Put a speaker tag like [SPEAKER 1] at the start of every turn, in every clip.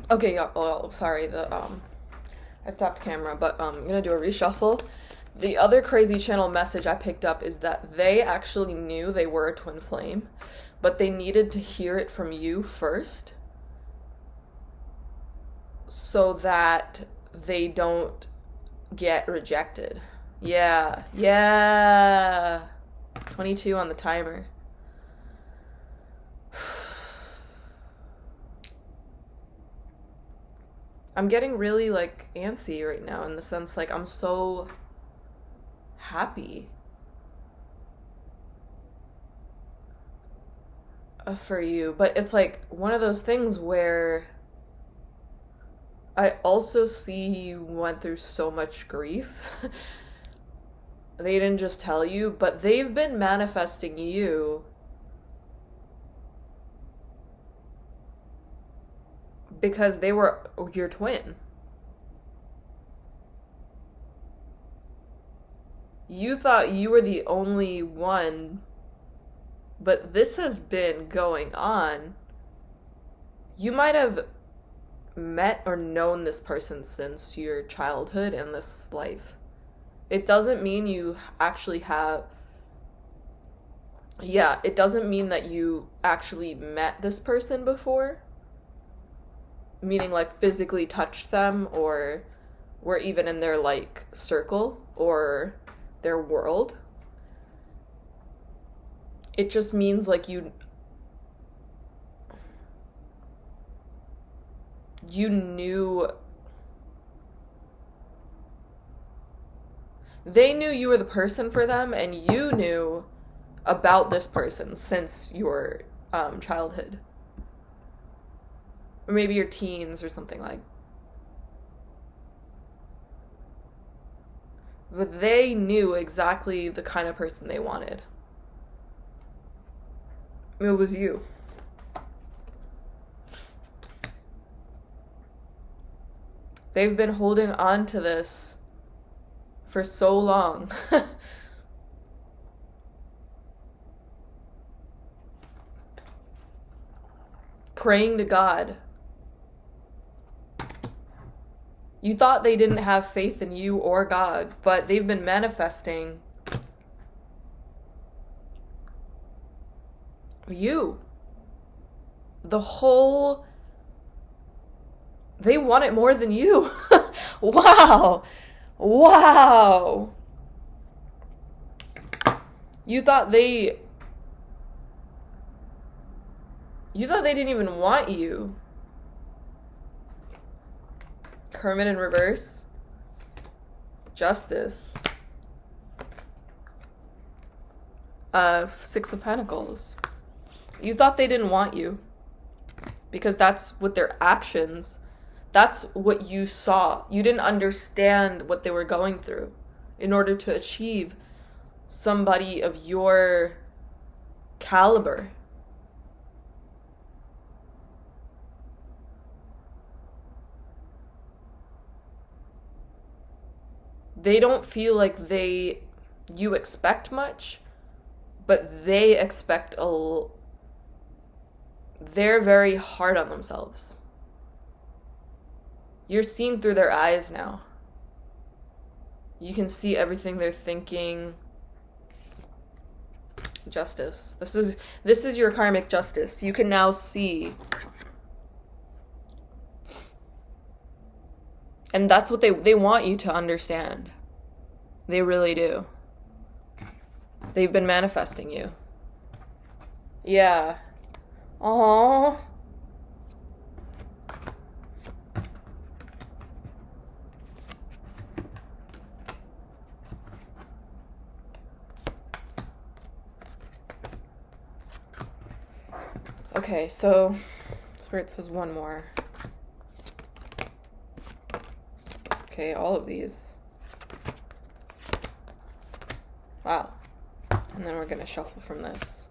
[SPEAKER 1] Okay, yeah, well, sorry, I stopped camera, but I'm gonna do a reshuffle. The other crazy channel message I picked up is that they actually knew they were a twin flame, but they needed to hear it from you first so that they don't get rejected. Yeah, yeah. 22 on the timer. I'm getting really like antsy right now in the sense like I'm so happy for you, but it's like one of those things where I also see you went through so much grief. They didn't just tell you, but they've been manifesting you because they were your twin. You thought you were the only one, but this has been going on. You might have met or known this person since your childhood and this life. It doesn't mean you actually have. Yeah, it doesn't mean that you actually met this person before, meaning like physically touched them or were even in their like circle or their world. It just means like you knew, they knew you were the person for them, and you knew about this person since your childhood, or maybe your teens or something like. But they knew exactly the kind of person they wanted. It was you. They've been holding on to this for so long. Praying to God. You thought they didn't have faith in you or God, but they've been manifesting you. The whole. They want it more than you. Wow. Wow. You thought they didn't even want you. Hermit in reverse. Justice. Six of Pentacles. You thought they didn't want you because that's what their actions, that's what you saw. You didn't understand what they were going through in order to achieve somebody of your caliber. They don't feel like you expect much, but they expect they're very hard on themselves. You're seeing through their eyes now. You can see everything they're thinking. Justice. This is your karmic justice. You can now see. And that's what they want you to understand. They really do. They've been manifesting you. Yeah. Aww. Okay, so Spirit says one more. Okay, all of these. Wow. And then we're gonna shuffle from this.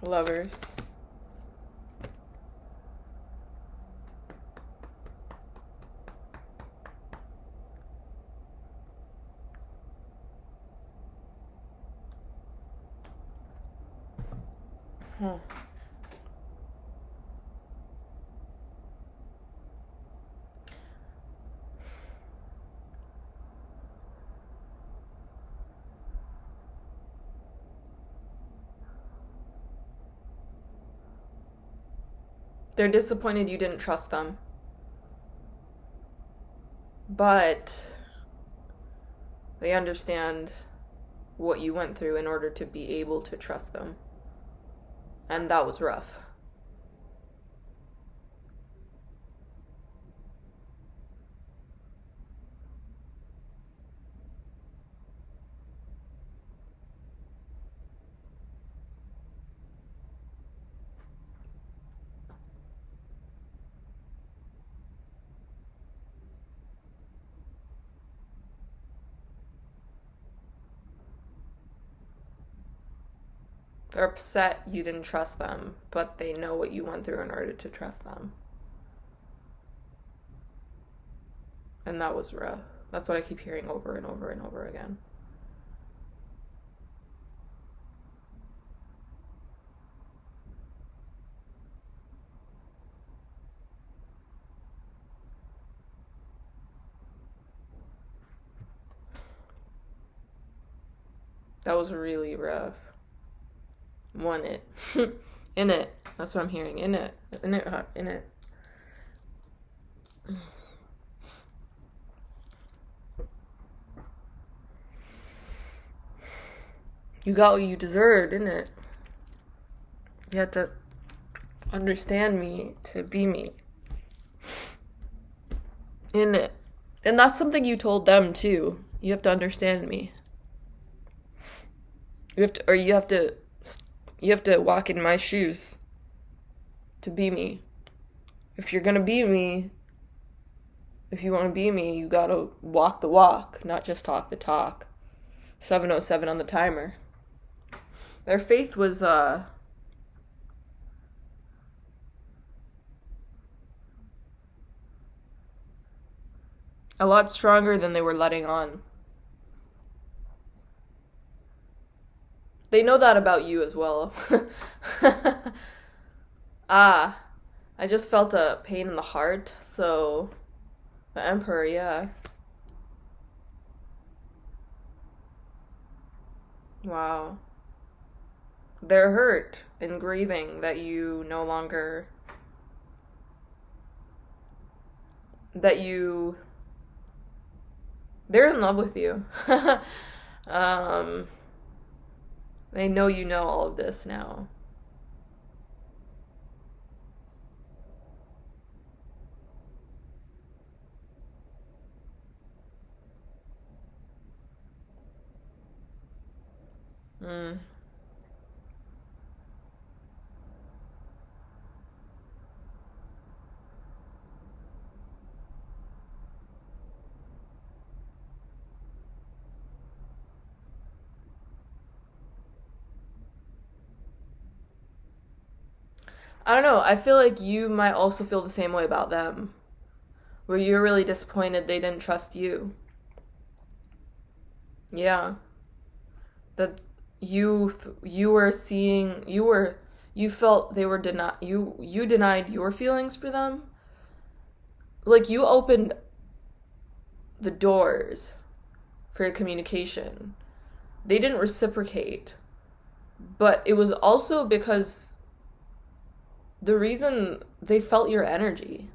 [SPEAKER 1] Lovers. They're disappointed you didn't trust them. But they understand what you went through in order to be able to trust them. And that was rough. They're upset you didn't trust them, but they know what you went through in order to trust them. And that was rough. That's what I keep hearing over and over and over again. That was really rough. Want it. In it. That's what I'm hearing. In it. In it. In it. You got what you deserved, didn't it? You had to understand me to be me. In it. And that's something you told them too. You have to understand me. You have to walk in my shoes to be me. If you're gonna be me, if you want to be me, you gotta walk the walk, not just talk the talk. 7:07 on the timer. Their faith was a lot stronger than they were letting on. They know that about you as well. I just felt a pain in the heart, so the Emperor, yeah. Wow. They're hurt and grieving that you no longer, they're in love with you. They know you know all of this now. I don't know. I feel like you might also feel the same way about them, where you're really disappointed they didn't trust you. Yeah. That you were seeing, you felt they were you denied your feelings for them. Like, you opened the doors for your communication. They didn't reciprocate. But it was also because the reason they felt your energy.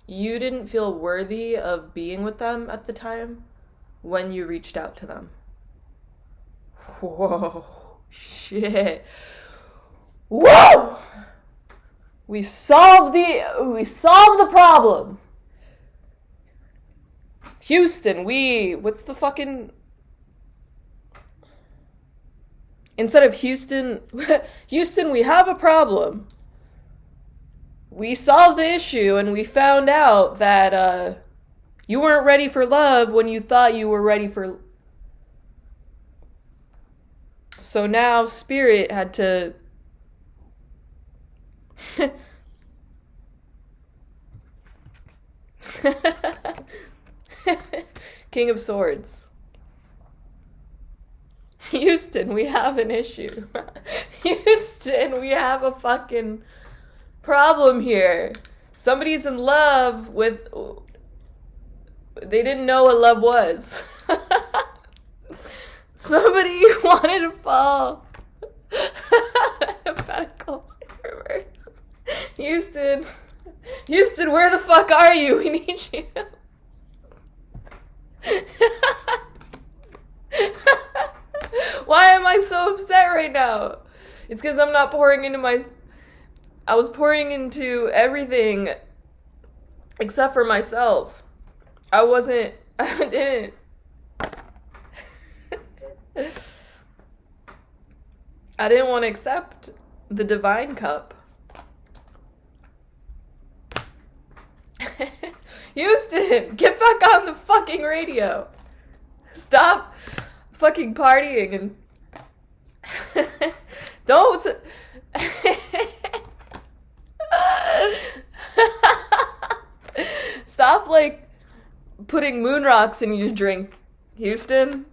[SPEAKER 1] You didn't feel worthy of being with them at the time when you reached out to them. Whoa, shit. Whoa! We solved the problem. Houston, what's the fucking... Instead of Houston, Houston, we have a problem. We solved the issue and we found out that you weren't ready for love when you thought you were ready for... So now Spirit had to... King of Swords. Houston, we have an issue. Houston, we have a fucking problem here. Somebody's in love with... They didn't know what love was. Somebody wanted to fall. Pentacles in reverse. Houston. Houston, where the fuck are you? We need you. Why am I so upset right now? It's because I'm not pouring into my... I was pouring into everything except for myself. I didn't. I didn't want to accept the divine cup. Houston, get back on the fucking radio. Stop fucking partying and don't. Stop, like, putting moon rocks in your drink, Houston.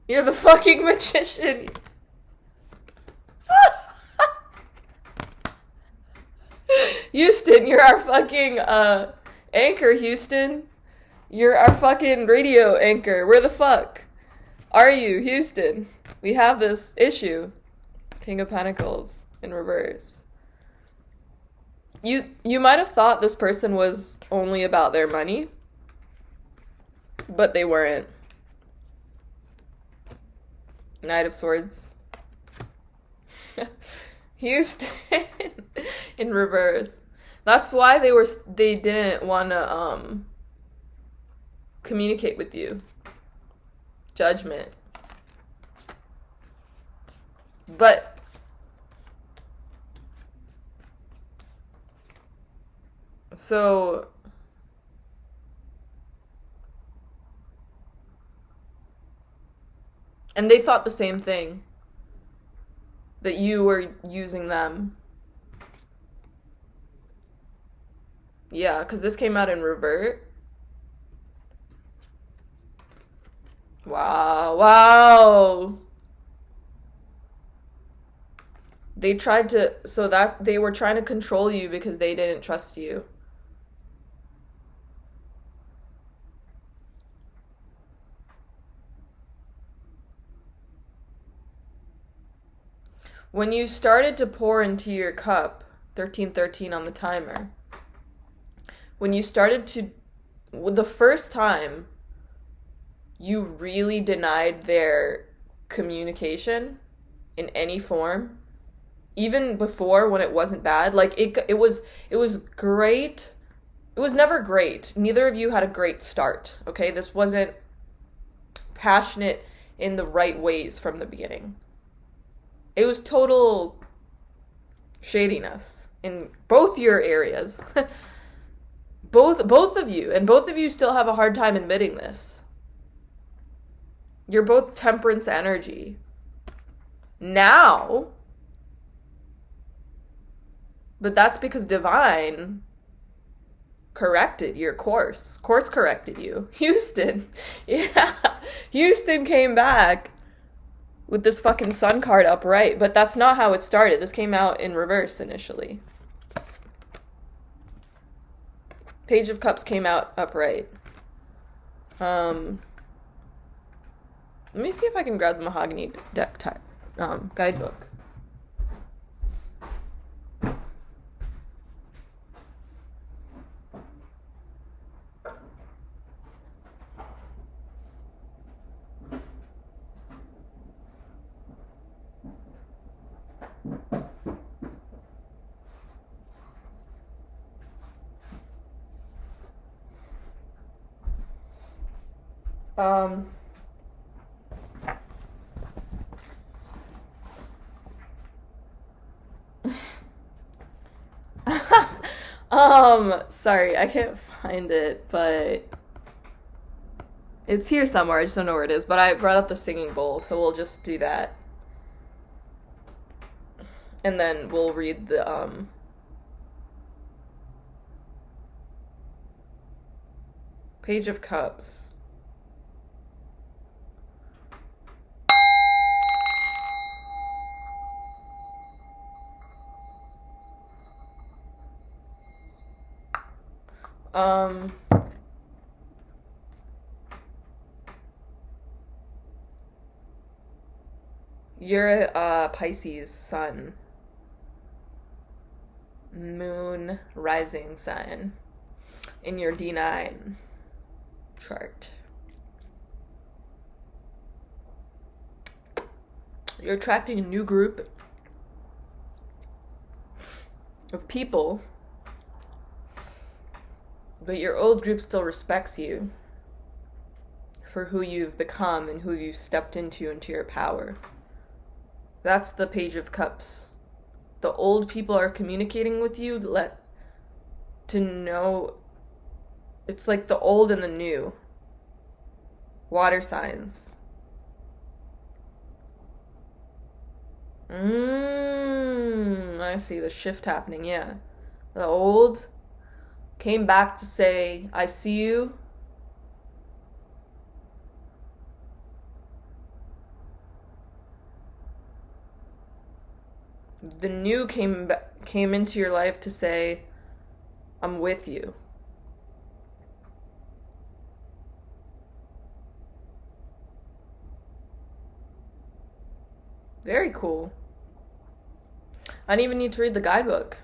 [SPEAKER 1] You're the fucking magician. Houston, you're our fucking anchor, Houston. You're our fucking radio anchor. Where the fuck are you, Houston? We have this issue. King of Pentacles in reverse. You might have thought this person was only about their money, but they weren't. Knight of Swords. Houston in reverse. That's why they didn't want to communicate with you. Judgment. But so and they thought the same thing, that you were using them. Yeah, because this came out in revert. Wow. They tried to, so that they were trying to control you because they didn't trust you. When you started to pour into your cup, 1313 on the timer, when you started to, the first time you really denied their communication in any form, even before when it wasn't bad, like it was great. It was never great. Neither of you had a great start, okay? This wasn't passionate in the right ways from the beginning. It was total shadiness in both your areas. both of you, and both of you still have a hard time admitting this. You're both temperance energy. Now, but that's because divine corrected your course. Course corrected you. Houston. Yeah. Houston came back with this fucking sun card upright, but that's not how it started. This came out in reverse initially. Page of Cups came out upright. Let me see if I can grab the mahogany deck guidebook. Sorry, I can't find it, but it's here somewhere. I just don't know where it is, but I brought up the singing bowl, so we'll just do that. And then we'll read the Page of Cups. You're a Pisces sun, moon, rising sign in your D9 chart. You're attracting a new group of people, but your old group still respects you for who you've become and who you've stepped into your power. That's the Page of Cups. The old people are communicating with you to know. It's like the old and the new. Water signs. I see the shift happening, yeah. The old came back to say, I see you. The new came into your life to say, I'm with you. Very cool. I didn't even need to read the guidebook.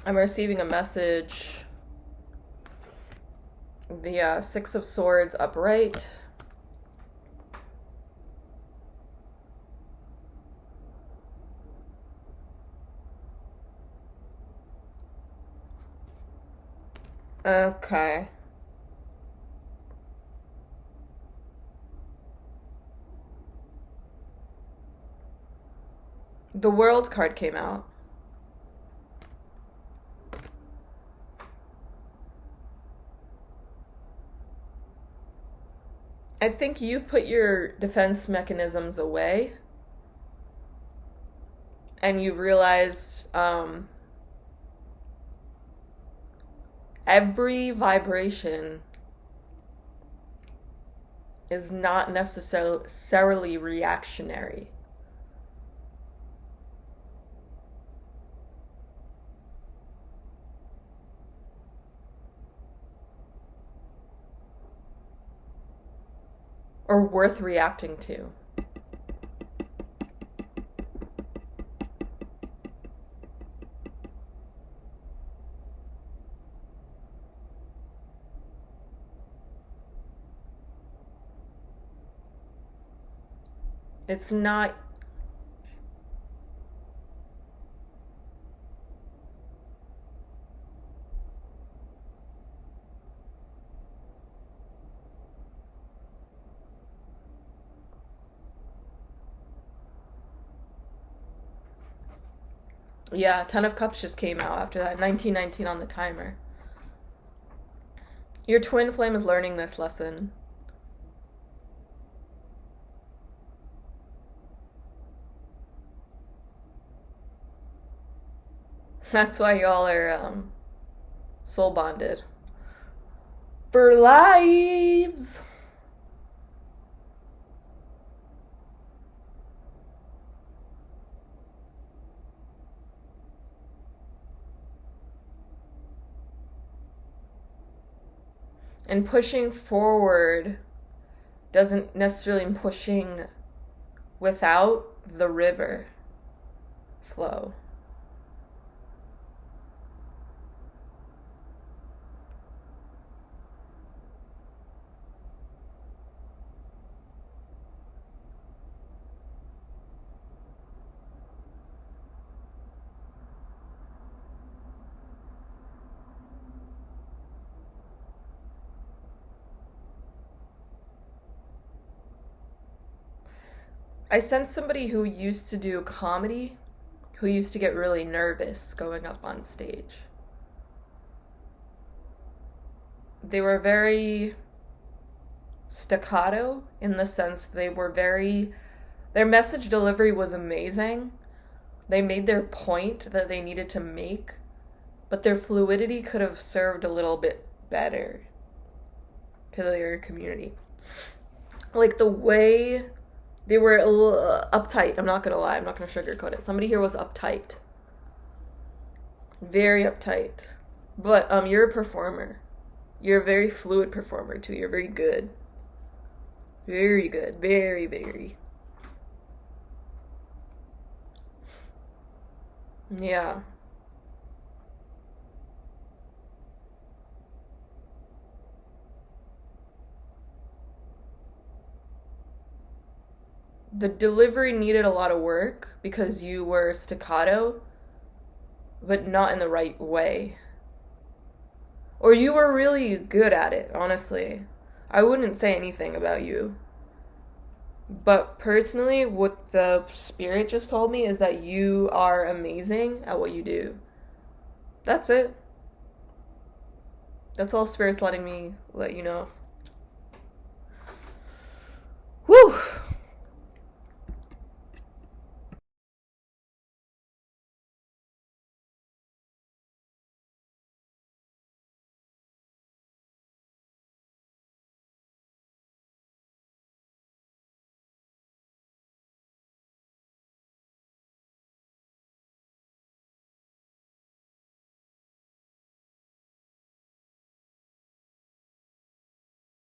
[SPEAKER 1] I'm receiving a message. The Six of Swords upright. Okay. The World card came out. I think you've put your defense mechanisms away and you've realized every vibration is not necessarily reactionary. Or worth reacting to. It's not. Yeah, Ten of Cups just came out after that. 1919 on the timer. Your twin flame is learning this lesson. That's why y'all are soul bonded. For lives! And pushing forward doesn't necessarily mean pushing without the river flow. I sense somebody who used to do comedy, who used to get really nervous going up on stage. They were very staccato in the sense they were very, their message delivery was amazing. They made their point that they needed to make, but their fluidity could have served a little bit better to their community. Like the way they were a little uptight. I'm not gonna lie. I'm not gonna sugarcoat it. Somebody here was uptight. Very uptight. But you're a performer. You're a very fluid performer too. You're very good. Very good. Very, very. Yeah. The delivery needed a lot of work because you were staccato, but not in the right way. Or you were really good at it, honestly. I wouldn't say anything about you. But personally, what the spirit just told me is that you are amazing at what you do. That's it. That's all spirit's letting me let you know.